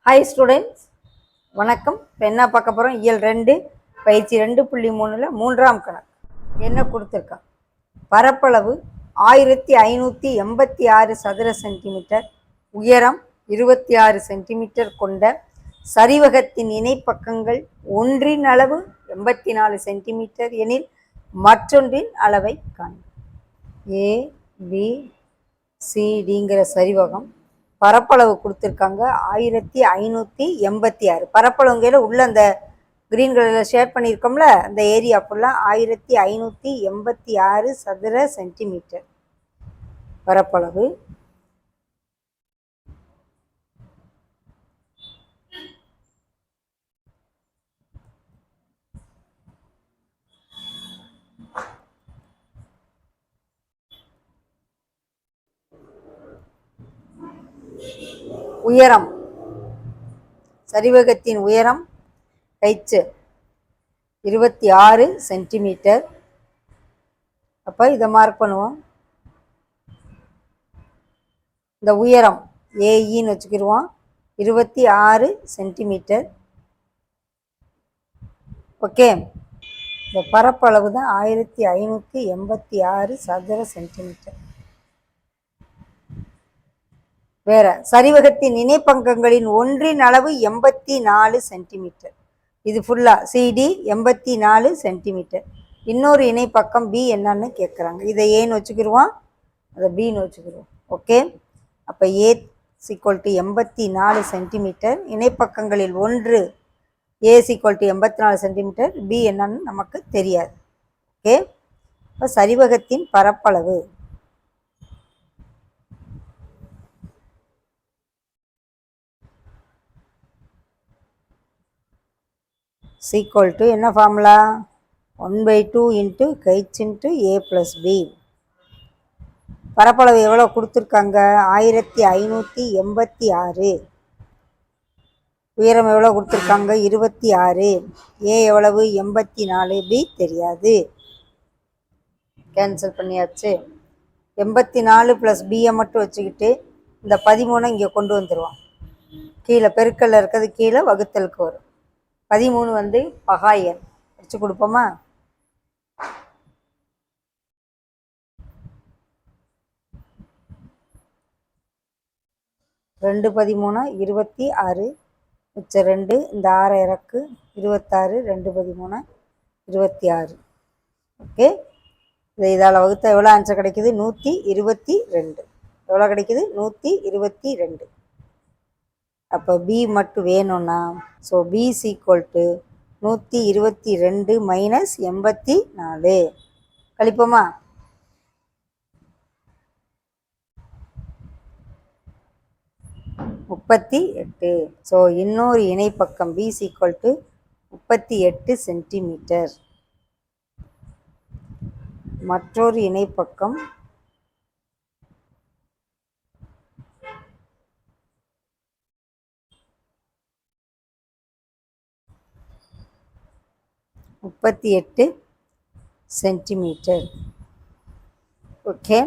Hi students, வணக்கம். இப்போ என்ன பார்க்க போகிறோம்? இயல் 2 பயிற்சி 2.3 மூன்றாம் கணக்கு. என்ன கொடுத்துருக்கான்? பரப்பளவு 1586 சதுர சென்டிமீட்டர், உயரம் 26 சென்டிமீட்டர் கொண்ட சரிவகத்தின் இணைப்பக்கங்கள் ஒன்றின் அளவு 84 சென்டிமீட்டர் எனில் மற்றொன்றின் அளவை காண்க. ABCDங்கிற சரிவகம் பரப்பளவு கொடுத்துருக்காங்க 1586. பரப்பளவுங்கையில் உள்ள அந்த கிரீன் கலரில் ஷேட் பண்ணியிருக்கோம்ல, அந்த ஏரியா ஃபுல்லாக 1586 சதுர சென்டிமீட்டர் பரப்பளவு. உயரம், சரிவகத்தின் உயரம் H 26 சென்டிமீட்டர். அப்போ இதை மார்க் பண்ணுவோம். இந்த உயரம் ஏஇன்னு வச்சுக்கிடுவோம், 26 சென்டிமீட்டர். ஓகே, இந்த பரப்பளவு தான் 1586 சதுர சென்டிமீட்டர். வேற சரிவகத்தின் இணைப்பங்கங்களின் ஒன்றின் அளவு 84 சென்டிமீட்டர். இது ஃபுல்லா சிடி 84 சென்டிமீட்டர். இன்னொரு இணைப்பக்கம் பி என்னன்னு கேட்குறாங்க. இதை ஏன்னு வச்சுக்கிடுவோம், அதை பின்னு வச்சுக்கிடுவோம். ஓகே, அப்போ ஏ = 84 சென்டிமீட்டர். இணைப்பக்கங்களில் ஒன்று ஏ = 84 சென்டிமீட்டர். பி என்னன்னு நமக்கு தெரியாது. ஓகே, இப்போ சரிவகத்தின் பரப்பளவு = என்ன ஃபார்முலா? 1/2 × H × A + B. பரப்பளவு எவ்வளோ கொடுத்துருக்காங்க? 1586. உயரம் எவ்வளோ கொடுத்துருக்காங்க? 26. ஏ எவ்வளவு? 84. பி தெரியாது, கேன்சல் பண்ணியாச்சு. 84 + பியை மட்டும் வச்சுக்கிட்டு இந்த 13 இங்கே கொண்டு வந்துடுவோம். கீழே பெருக்கல்ல இருக்கிறது கீழே வகுத்தலுக்கு வரும். 13 வந்து பகாயன் வச்சு கொடுப்போமா? ரெண்டு 13 26, மிச்சம் 2, இந்த 6 இறக்கு 26, 2 13 26. ஓகே, இதால் வகுத்த எவ்வளோ ஆன்சர் கிடைக்குது? 122. எவ்வளோ கிடைக்குது? 122. அப்போ பி மட்டும் வேணும்னா, ஸோ பி = 122 - 84. கழிப்போமா? (38). ஸோ இன்னொரு இணைப்பக்கம் பி = 38 சென்டிமீட்டர். மற்றொரு இணைப்பக்கம் (38 சென்டிமீட்டர்). ஓகே,